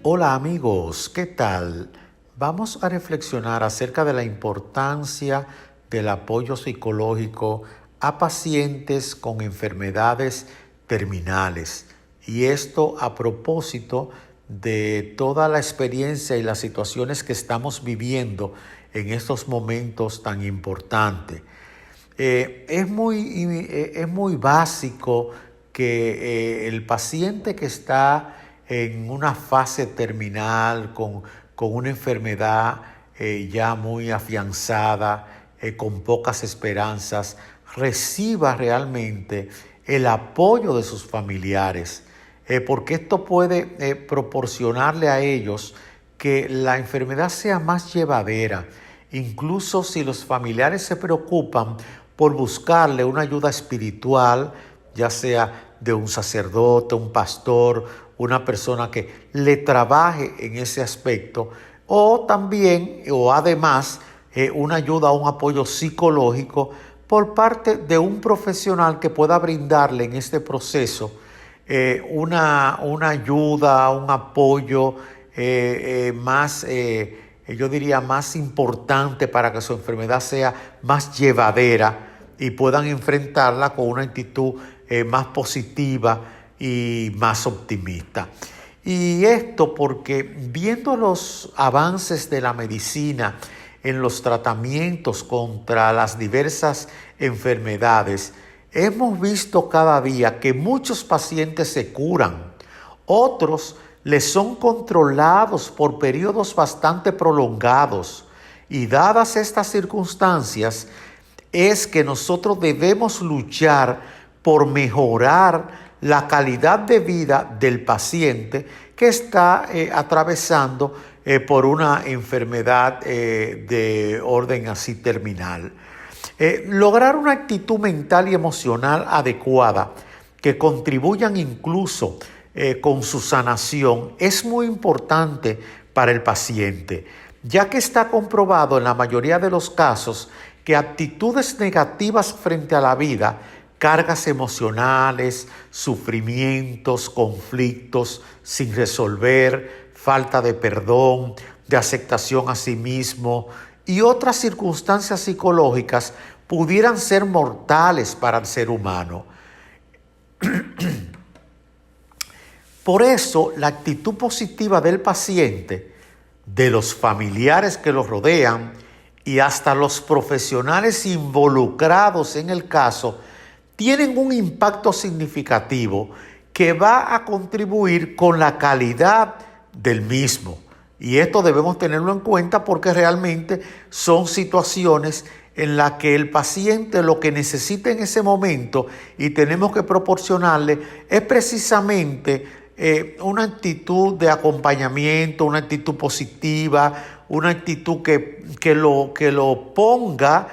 Hola amigos, ¿qué tal? Vamos a reflexionar acerca de la importancia del apoyo psicológico a pacientes con enfermedades terminales. Y esto a propósito de toda la experiencia y las situaciones que estamos viviendo en estos momentos tan importantes. Es muy básico que el paciente que está en una fase terminal con una enfermedad ya muy afianzada, con pocas esperanzas, reciba realmente el apoyo de sus familiares, porque esto puede proporcionarle a ellos que la enfermedad sea más llevadera, incluso si los familiares se preocupan por buscarle una ayuda espiritual, ya sea de un sacerdote, un pastor, una persona que le trabaje en ese aspecto, o también, o además, una ayuda, un apoyo psicológico por parte de un profesional que pueda brindarle en este proceso una ayuda, un apoyo yo diría, más importante para que su enfermedad sea más llevadera y puedan enfrentarla con una actitud más positiva y más optimista. Y esto porque viendo los avances de la medicina en los tratamientos contra las diversas enfermedades, hemos visto cada día que muchos pacientes se curan, otros les son controlados por periodos bastante prolongados. Y dadas estas circunstancias, es que nosotros debemos luchar por mejorar la calidad de vida del paciente que está atravesando por una enfermedad de orden así terminal. Lograr una actitud mental y emocional adecuada que contribuyan incluso con su sanación es muy importante para el paciente, ya que está comprobado en la mayoría de los casos que actitudes negativas frente a la vida, cargas emocionales, sufrimientos, conflictos sin resolver, falta de perdón, de aceptación a sí mismo y otras circunstancias psicológicas pudieran ser mortales para el ser humano. Por eso, la actitud positiva del paciente, de los familiares que lo rodean y hasta los profesionales involucrados en el caso, tienen un impacto significativo que va a contribuir con la calidad del mismo. Y esto debemos tenerlo en cuenta porque realmente son situaciones en las que el paciente lo que necesita en ese momento y tenemos que proporcionarle es precisamente una actitud de acompañamiento, una actitud positiva, una actitud que lo ponga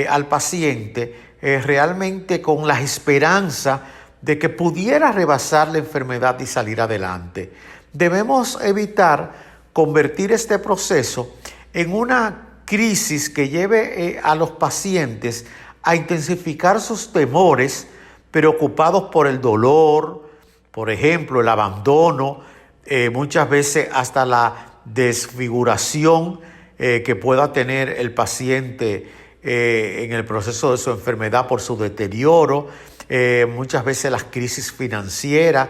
al paciente realmente con la esperanza de que pudiera rebasar la enfermedad y salir adelante. Debemos evitar convertir este proceso en una crisis que lleve a los pacientes a intensificar sus temores, preocupados por el dolor, por ejemplo, el abandono, muchas veces hasta la desfiguración que pueda tener el paciente en el proceso de su enfermedad por su deterioro, muchas veces las crisis financieras,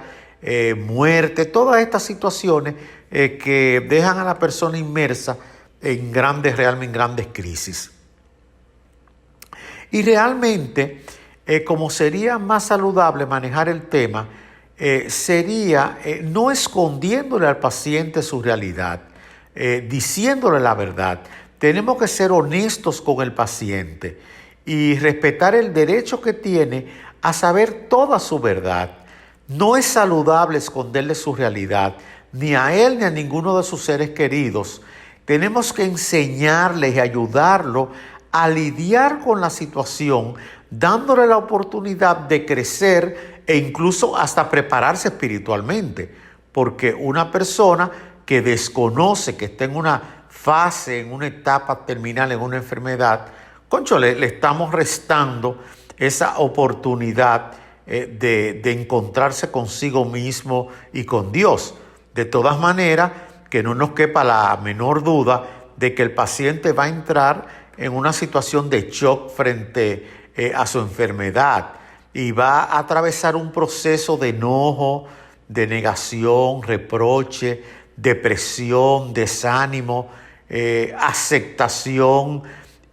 muerte, todas estas situaciones que dejan a la persona inmersa realmente en grandes crisis. Y realmente, como sería más saludable manejar el tema, sería no escondiéndole al paciente su realidad, diciéndole la verdad. Tenemos que ser honestos con el paciente y respetar el derecho que tiene a saber toda su verdad. No es saludable esconderle su realidad, ni a él ni a ninguno de sus seres queridos. Tenemos que enseñarle y ayudarlo a lidiar con la situación, dándole la oportunidad de crecer e incluso hasta prepararse espiritualmente. Porque una persona que desconoce, que está en una fase, en una etapa terminal, en una enfermedad, le estamos restando esa oportunidad de encontrarse consigo mismo y con Dios. De todas maneras, que no nos quepa la menor duda de que el paciente va a entrar en una situación de shock frente a su enfermedad y va a atravesar un proceso de enojo, de negación, reproche, depresión, desánimo, aceptación,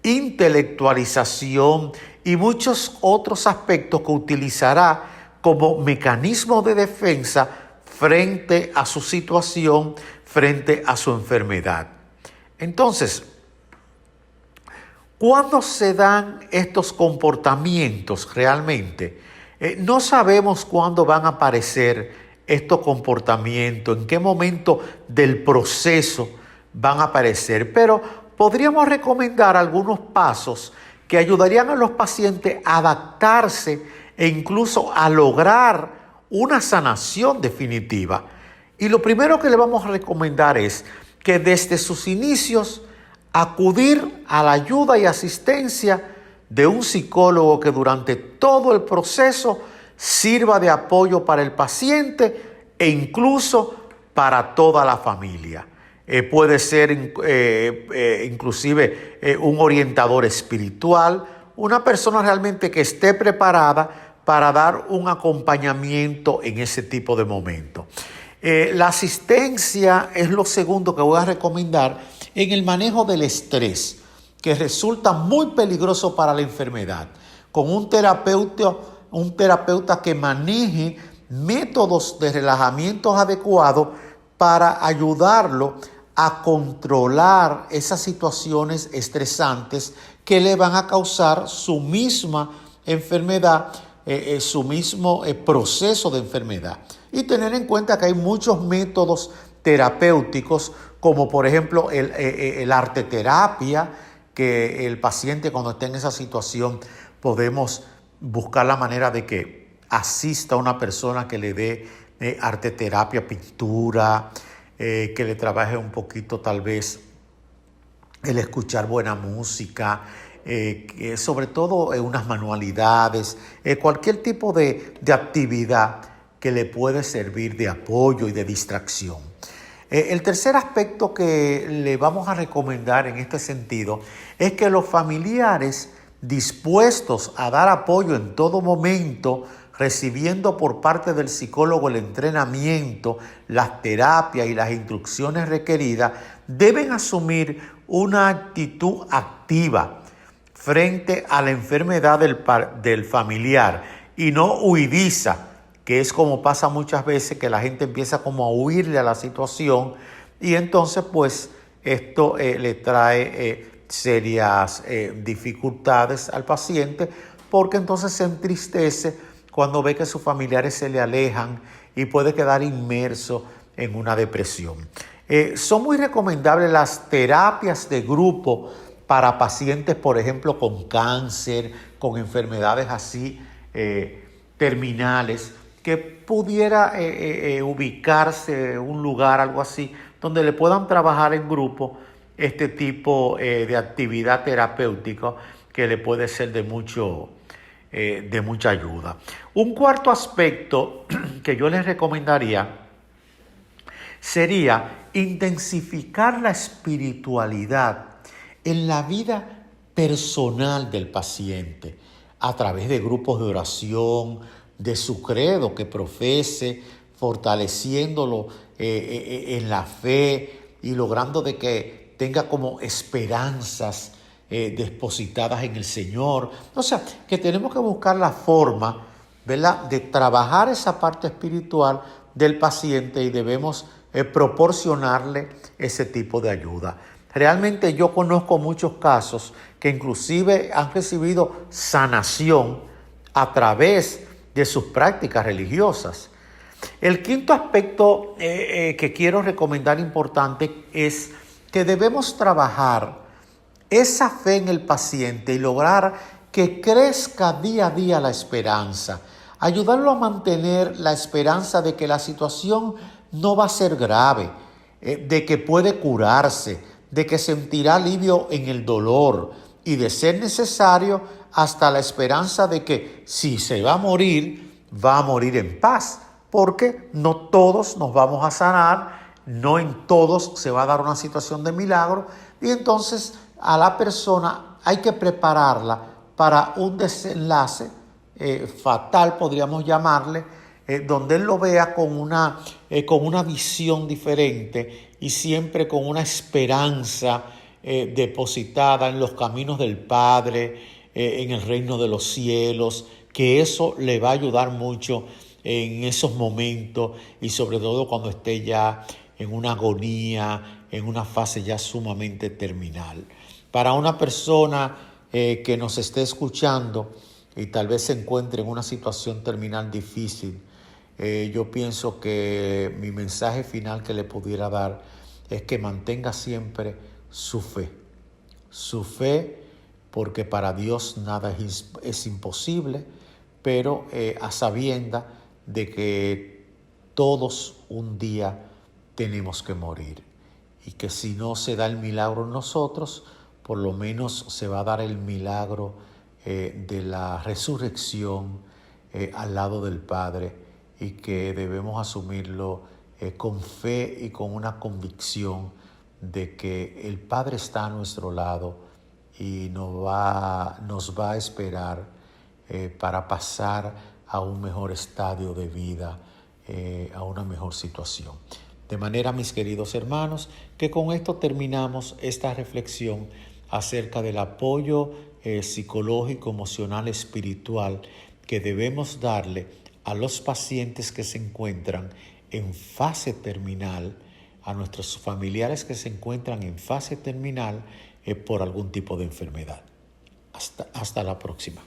intelectualización y muchos otros aspectos que utilizará como mecanismo de defensa frente a su situación, frente a su enfermedad. Entonces, ¿cuándo se dan estos comportamientos realmente? No sabemos cuándo van a aparecer estos comportamientos, en qué momento del proceso van a aparecer, pero podríamos recomendar algunos pasos que ayudarían a los pacientes a adaptarse e incluso a lograr una sanación definitiva. Y lo primero que le vamos a recomendar es que desde sus inicios acudir a la ayuda y asistencia de un psicólogo que durante todo el proceso sirva de apoyo para el paciente e incluso para toda la familia. Puede ser inclusive un orientador espiritual, una persona realmente que esté preparada para dar un acompañamiento en ese tipo de momentos. La asistencia es lo segundo que voy a recomendar en el manejo del estrés, que resulta muy peligroso para la enfermedad, con un terapeuta que maneje métodos de relajamiento adecuados para ayudarlo a controlar esas situaciones estresantes que le van a causar su misma enfermedad, su mismo proceso de enfermedad. Y tener en cuenta que hay muchos métodos terapéuticos, como por ejemplo el arteterapia, que el paciente cuando esté en esa situación podemos buscar la manera de que asista a una persona que le dé arteterapia, pintura, que le trabaje un poquito tal vez el escuchar buena música, sobre todo unas manualidades, cualquier tipo de actividad que le puede servir de apoyo y de distracción. El tercer aspecto que le vamos a recomendar en este sentido es que los familiares dispuestos a dar apoyo en todo momento, recibiendo por parte del psicólogo el entrenamiento, las terapias y las instrucciones requeridas, deben asumir una actitud activa frente a la enfermedad del familiar y no huidiza, que es como pasa muchas veces, que la gente empieza como a huirle a la situación y entonces pues esto le trae serias dificultades al paciente, porque entonces se entristece cuando ve que sus familiares se le alejan y puede quedar inmerso en una depresión. Son muy recomendables las terapias de grupo para pacientes, por ejemplo, con cáncer, con enfermedades así terminales, que pudiera ubicarse un lugar, algo así, donde le puedan trabajar en grupo este tipo de actividad terapéutica que le puede ser de mucha ayuda. Un cuarto aspecto que yo les recomendaría sería intensificar la espiritualidad en la vida personal del paciente a través de grupos de oración, de su credo que profese, fortaleciéndolo en la fe y logrando de que tenga como esperanzas depositadas en el Señor. O sea, que tenemos que buscar la forma, ¿verdad?, de trabajar esa parte espiritual del paciente y debemos proporcionarle ese tipo de ayuda. Realmente yo conozco muchos casos que inclusive han recibido sanación a través de sus prácticas religiosas. El quinto aspecto que quiero recomendar importante es que debemos trabajar esa fe en el paciente y lograr que crezca día a día la esperanza, ayudarlo a mantener la esperanza de que la situación no va a ser grave, de que puede curarse, de que sentirá alivio en el dolor y, de ser necesario, hasta la esperanza de que si se va a morir en paz, porque no todos nos vamos a sanar no en todos se va a dar una situación de milagro, y entonces a la persona hay que prepararla para un desenlace fatal, podríamos llamarle, donde él lo vea con una visión diferente y siempre con una esperanza depositada en los caminos del Padre, en el reino de los cielos, que eso le va a ayudar mucho en esos momentos y sobre todo cuando esté ya en una agonía, en una fase ya sumamente terminal. Para una persona que nos esté escuchando y tal vez se encuentre en una situación terminal difícil, yo pienso que mi mensaje final que le pudiera dar es que mantenga siempre su fe, porque para Dios nada es imposible, pero a sabienda de que todos un día tenemos que morir y que si no se da el milagro en nosotros, por lo menos se va a dar el milagro de la resurrección al lado del Padre, y que debemos asumirlo con fe y con una convicción de que el Padre está a nuestro lado y nos va a esperar para pasar a un mejor estadio de vida, a una mejor situación. De manera, mis queridos hermanos, que con esto terminamos esta reflexión acerca del apoyo psicológico, emocional, espiritual que debemos darle a los pacientes que se encuentran en fase terminal, a nuestros familiares que se encuentran en fase terminal por algún tipo de enfermedad. Hasta la próxima.